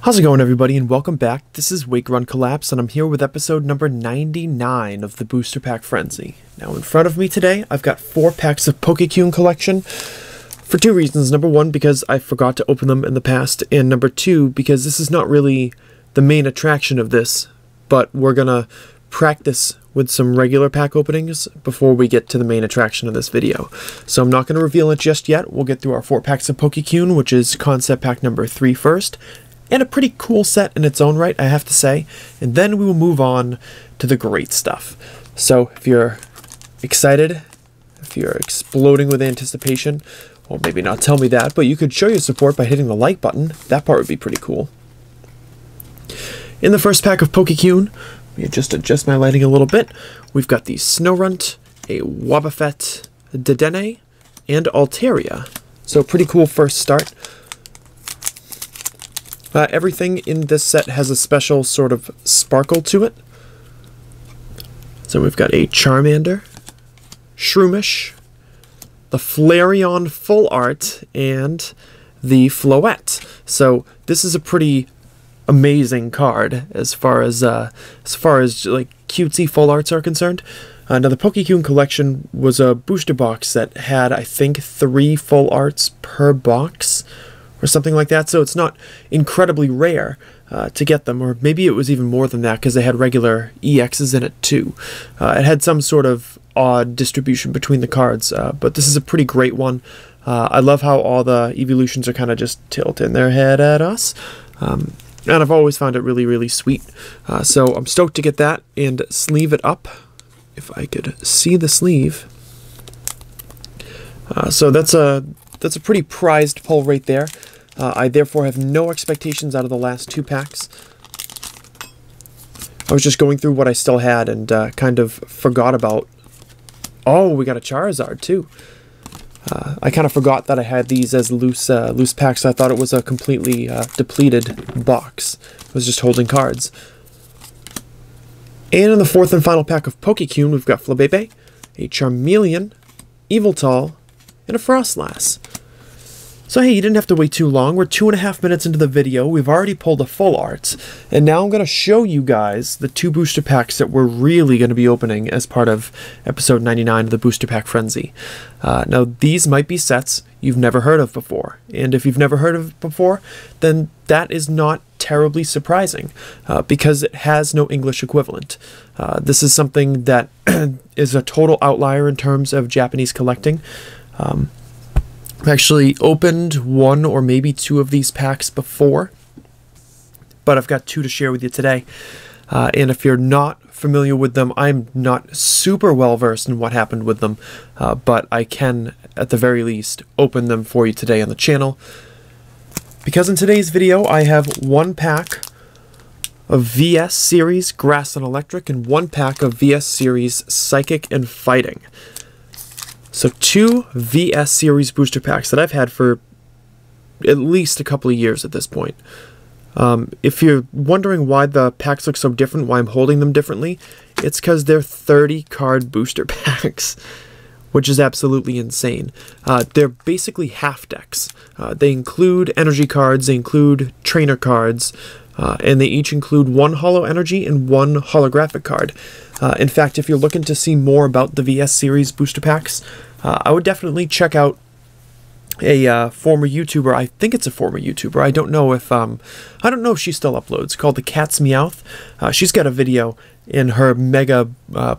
How's it going, everybody, and welcome back. This is Wake Run Collapse, and I'm here with episode number 99 of the Booster Pack Frenzy. Now, in front of me today, I've got 4 packs of Pokecune Collection for 2 reasons. Number 1, because I forgot to open them in the past, and number 2, because this is not really the main attraction of this, but we're gonna practice with some regular pack openings before we get to the main attraction of this video. So I'm not going to reveal it just yet. We'll get through our 4 packs of Pokecune, which is concept pack number 3 first. And a pretty cool set in its own right, I have to say. And then we will move on to the great stuff. So if you're excited, if you're exploding with anticipation, well, maybe not tell me that, but you could show your support by hitting the like button. That part would be pretty cool. In the first pack of Pokecune, let me just adjust my lighting a little bit. We've got the Snorunt, a Wobbuffet, Dedenne, and Altaria. So pretty cool first start. Everything in this set has a special sort of sparkle to it. So we've got a Charmander, Shroomish, the Flareon Full Art, and the Floette. So this is a pretty amazing card as far as like cutesy full arts are concerned. Now the Pokecune collection was a booster box that had, I think, 3 full arts per box, or something like that, so it's not incredibly rare to get them, or maybe it was even more than that because they had regular EXs in it too. It had some sort of odd distribution between the cards, but this is a pretty great one. I love how all the evolutions are kind of just tilting their head at us, and I've always found it really, really sweet. So I'm stoked to get that and sleeve it up, if I could see the sleeve. So that's a pretty prized pull right there. I therefore have no expectations out of the last 2 packs. I was just going through what I still had and kind of forgot about... Oh, we got a Charizard too. I kind of forgot that I had these as loose packs. I thought it was a completely depleted box. I was just holding cards. And in the 4th and final pack of Pokecune, we've got Flabébé, a Charmeleon, Yveltal, and a Frostlass. So hey, you didn't have to wait too long. We're 2.5 minutes into the video. We've already pulled a full art, and now I'm going to show you guys the 2 booster packs that we're really going to be opening as part of episode 99 of the Booster Pack Frenzy. Now these might be sets you've never heard of before, and if you've never heard of it before, then that is not terribly surprising, because it has no English equivalent. This is something that is a total outlier in terms of Japanese collecting. I've actually opened 1 or maybe 2 of these packs before, but I've got 2 to share with you today. And if you're not familiar with them, I'm not super well versed in what happened with them, but I can, at the very least, open them for you today on the channel. Because in today's video, I have 1 pack of VS Series Grass and Electric and 1 pack of VS Series Psychic and Fighting. So 2 VS Series booster packs that I've had for at least a couple of years at this point. If you're wondering why the packs look so different, why I'm holding them differently, it's because they're 30 card booster packs, which is absolutely insane. They're basically half decks. They include energy cards, they include trainer cards, and they each include 1 holo energy and 1 holographic card. In fact, if you're looking to see more about the VS Series booster packs, I would definitely check out a former YouTuber. I think it's a former YouTuber. I don't know if she still uploads, called the Cat's Meowth. She's got a video in her mega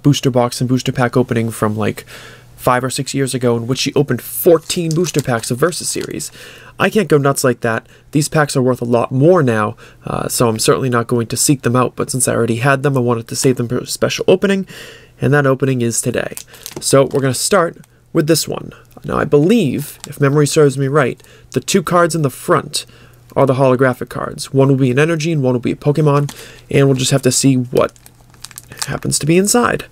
booster box and booster pack opening from like 5 or 6 years ago, in which she opened 14 booster packs of Versus Series. I can't go nuts like that. These packs are worth a lot more now, so I'm certainly not going to seek them out, but since I already had them, I wanted to save them for a special opening, and that opening is today. So we're going to start with this one. Now I believe, if memory serves me right, the 2 cards in the front are the holographic cards. 1 will be an energy and 1 will be a Pokemon, and we'll just have to see what happens to be inside.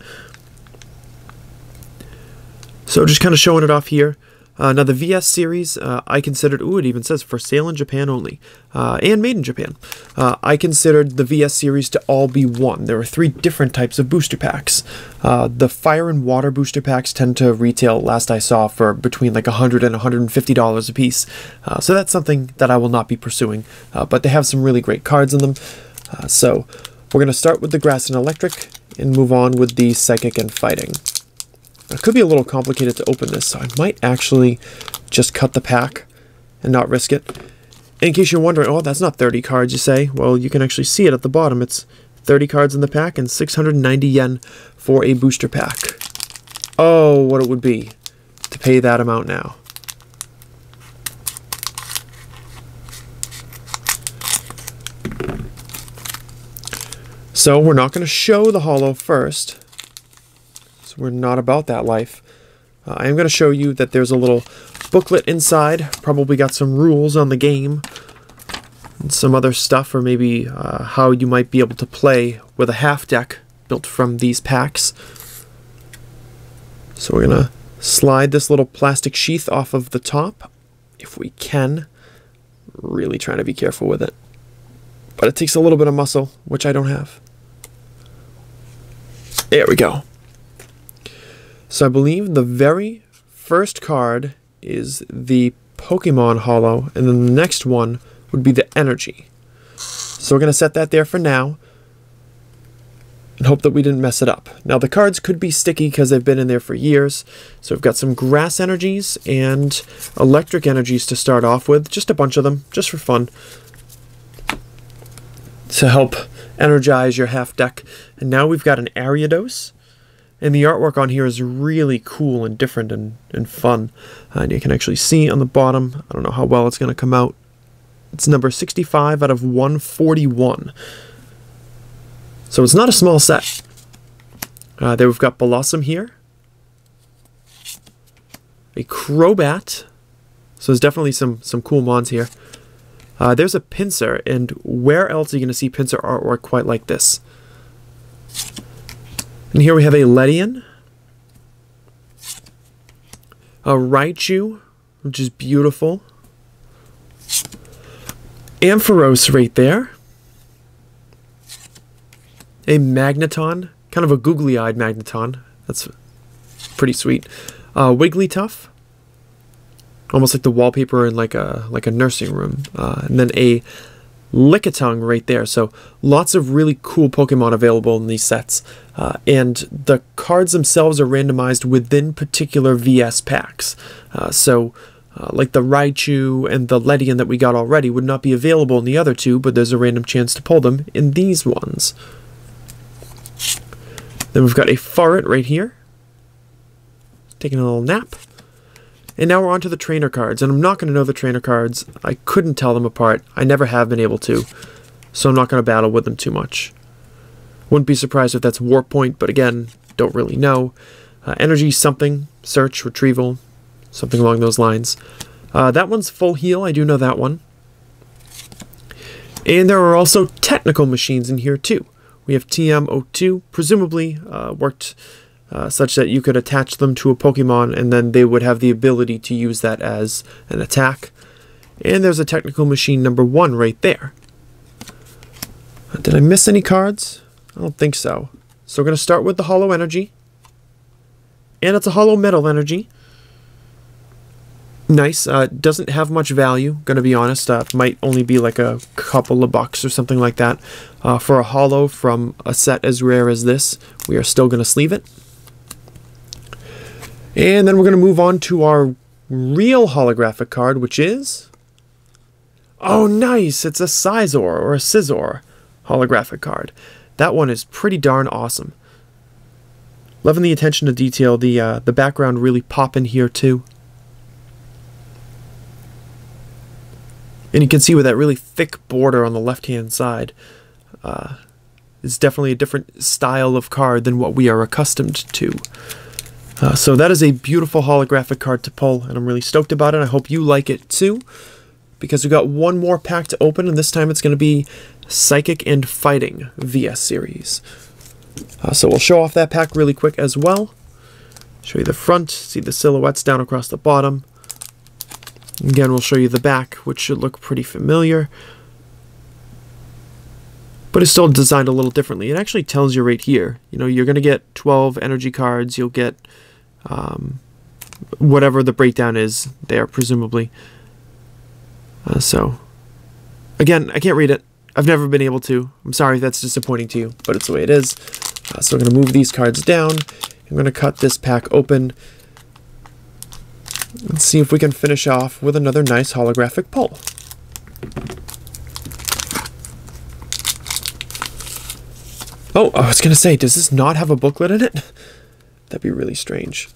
So just kind of showing it off here. Now the VS series, I considered, ooh, it even says for sale in Japan only, and made in Japan. I considered the VS series to all be one. There were 3 different types of booster packs. The Fire and Water booster packs tend to retail, last I saw, for between like $100 and $150 a piece. So that's something that I will not be pursuing, but they have some really great cards in them. So we're going to start with the Grass and Electric and move on with the Psychic and Fighting. It could be a little complicated to open this, so I might actually just cut the pack and not risk it. In case you're wondering, oh, that's not 30 cards, you say. Well, you can actually see it at the bottom. It's 30 cards in the pack and 690 yen for a booster pack. Oh, what it would be to pay that amount now. So we're not going to show the holo first. We're not about that life. I am going to show you that there's a little booklet inside. Probably got some rules on the game and some other stuff, or maybe how you might be able to play with a half deck built from these packs. So we're going to slide this little plastic sheath off of the top, if we can. Really trying to be careful with it. But it takes a little bit of muscle, which I don't have. There we go. So I believe the very first card is the Pokemon holo, and then the next one would be the Energy. So we're going to set that there for now and hope that we didn't mess it up. Now the cards could be sticky because they've been in there for years. So we've got some Grass Energies and Electric Energies to start off with. Just a bunch of them, just for fun, to help energize your half deck. And now we've got an Ariados. And the artwork on here is really cool and different and fun. And you can actually see on the bottom, I don't know how well it's going to come out. It's number 65 out of 141. So it's not a small set. There we've got Blossom here. A Crobat. So there's definitely some cool mons here. There's a Pinsir, and where else are you going to see Pinsir artwork quite like this? And here we have a Ledian, a Raichu, which is beautiful, Ampharos right there, a Magneton, kind of a googly-eyed Magneton, that's pretty sweet, Wigglytuff, almost like the wallpaper in like a nursing room, and then a Lickitung right there. So lots of really cool Pokemon available in these sets, and the cards themselves are randomized within particular VS packs. Like the Raichu and the Ledian that we got already would not be available in the other two, but there's a random chance to pull them in these ones. Then we've got a Farret right here, taking a little nap. And now we're on to the trainer cards, and I'm not going to know the trainer cards. I couldn't tell them apart. I never have been able to, so I'm not going to battle with them too much. Wouldn't be surprised if that's Warpoint, but again, don't really know. Energy something, search, retrieval, something along those lines. That one's full heal, I do know that one. And there are also technical machines in here too. We have TM02, presumably worked such that you could attach them to a Pokemon and then they would have the ability to use that as an attack. And there's a technical machine number 1 right there. Did I miss any cards? I don't think so. So we're going to start with the Holo Energy. And it's a Holo Metal Energy. Nice. Doesn't have much value, gonna be honest. Might only be like a couple of bucks or something like that. For a holo from a set as rare as this, we are still gonna sleeve it. And then we're gonna move on to our real holographic card, which is... oh, nice! It's a Scizor or a Scizor holographic card. That one is pretty darn awesome. Loving the attention to detail. The background really popping here too. And you can see with that really thick border on the left-hand side, it's definitely a different style of card than what we are accustomed to. So that is a beautiful holographic card to pull, and I'm really stoked about it. I hope you like it too, because we've got one more pack to open, and this time it's going to be Psychic and Fighting VS Series. So we'll show off that pack really quick as well. Show you the front, see the silhouettes down across the bottom. Again, we'll show you the back, which should look pretty familiar, but it's still designed a little differently. It actually tells you right here, you know, you're going to get 12 energy cards. You'll get whatever the breakdown is there, presumably. So, again, I can't read it. I've never been able to. I'm sorry if that's disappointing to you, but it's the way it is. So I'm going to move these cards down. I'm going to cut this pack open. Let's see if we can finish off with another nice holographic pull. Oh, I was going to say, does this not have a booklet in it? That'd be really strange.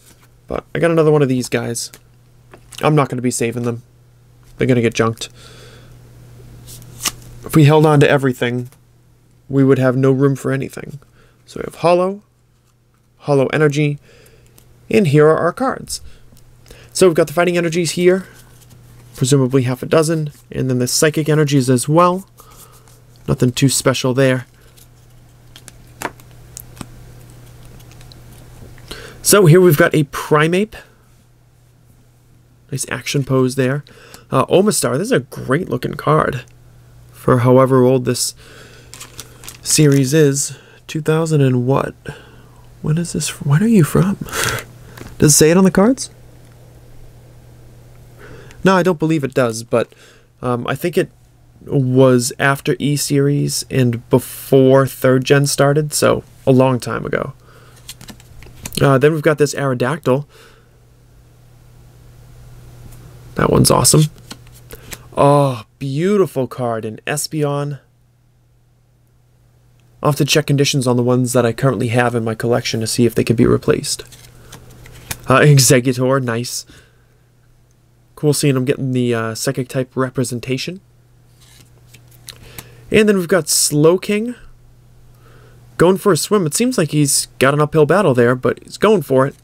But I got another one of these guys. I'm not going to be saving them. They're going to get junked. If we held on to everything, we would have no room for anything. So we have Holo, Holo Energy, and here are our cards. So we've got the Fighting Energies here, presumably half a dozen, and then the Psychic Energies as well. Nothing too special there. So here we've got a Primeape. Nice action pose there. Omastar, this is a great looking card for however old this series is. 2000 and what? When is this? When are you from? Does it say it on the cards? No, I don't believe it does, but I think it was after E-Series and before 3rd Gen started, so a long time ago. Then we've got this Aerodactyl. That one's awesome. Oh, beautiful card in Espeon. I'll have to check conditions on the ones that I currently have in my collection to see if they can be replaced. Exeggutor, nice. Cool seeing him getting the Psychic type representation. And then we've got Slowking. Going for a swim. It seems like he's got an uphill battle there, but he's going for it.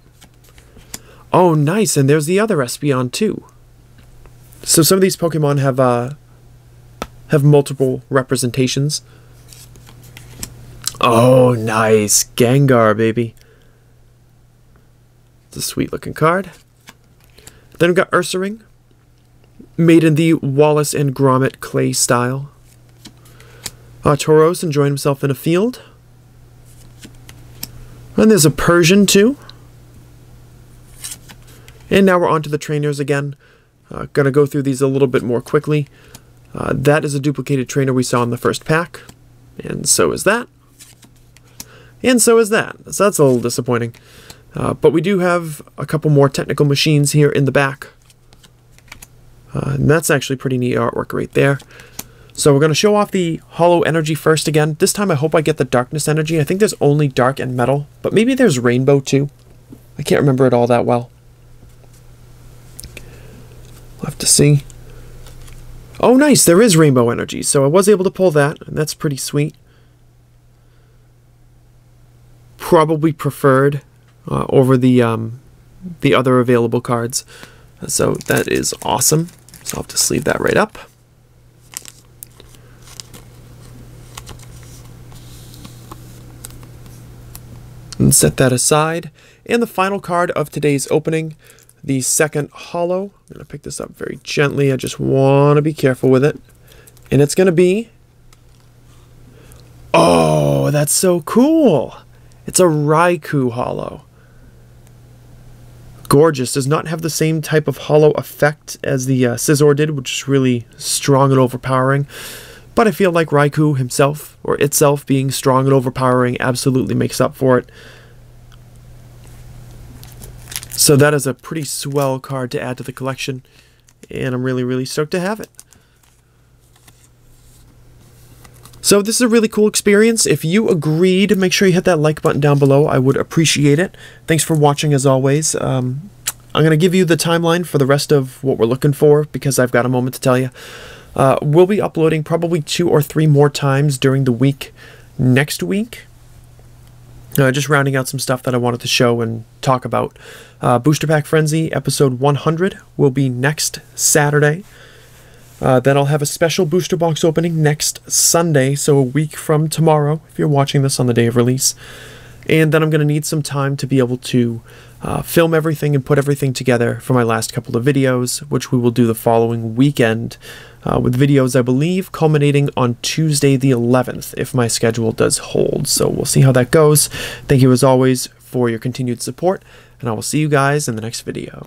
Oh, nice. And there's the other Espeon too. So some of these Pokemon have multiple representations. Oh, nice. Gengar, baby. It's a sweet looking card. Then we've got Ursaring, made in the Wallace and Gromit clay style. Tauros enjoying himself in a field. And there's a Persian too. And now we're on to the trainers again. Gonna go through these a little bit more quickly. That is a duplicated trainer we saw in the first pack. And so is that. And so is that. So that's a little disappointing. But we do have a couple more technical machines here in the back. And that's actually pretty neat artwork right there. So we're going to show off the Holo Energy first again. This time I hope I get the Darkness Energy. I think there's only Dark and Metal, but maybe there's Rainbow too. I can't remember it all that well. We'll have to see. Oh nice, there is Rainbow Energy, so I was able to pull that, and that's pretty sweet. Probably preferred over the other available cards. So that is awesome. So I'll have to sleeve that right up. And set that aside. And the final card of today's opening, the second Holo. I'm going to pick this up very gently. I just want to be careful with it. And it's going to be... Oh, that's so cool! It's a Raikou Holo. Gorgeous. Does not have the same type of Holo effect as the Scizor did, which is really strong and overpowering. But I feel like Raikou himself, or itself being strong and overpowering, absolutely makes up for it. So that is a pretty swell card to add to the collection, and I'm really, really stoked to have it. So this is a really cool experience. If you agreed, make sure you hit that like button down below. I would appreciate it. Thanks for watching as always. I'm going to give you the timeline for the rest of what we're looking for because I've got a moment to tell you. We'll be uploading probably 2 or 3 more times during the week next week. Just rounding out some stuff that I wanted to show and talk about. Booster Pack Frenzy episode 100 will be next Saturday. Then I'll have a special booster box opening next Sunday, so a week from tomorrow, if you're watching this on the day of release. And then I'm going to need some time to be able to film everything and put everything together for my last couple of videos, which we will do the following weekend, with videos, I believe, culminating on Tuesday the 11th, if my schedule does hold. So we'll see how that goes. Thank you, as always, for your continued support, and I will see you guys in the next video.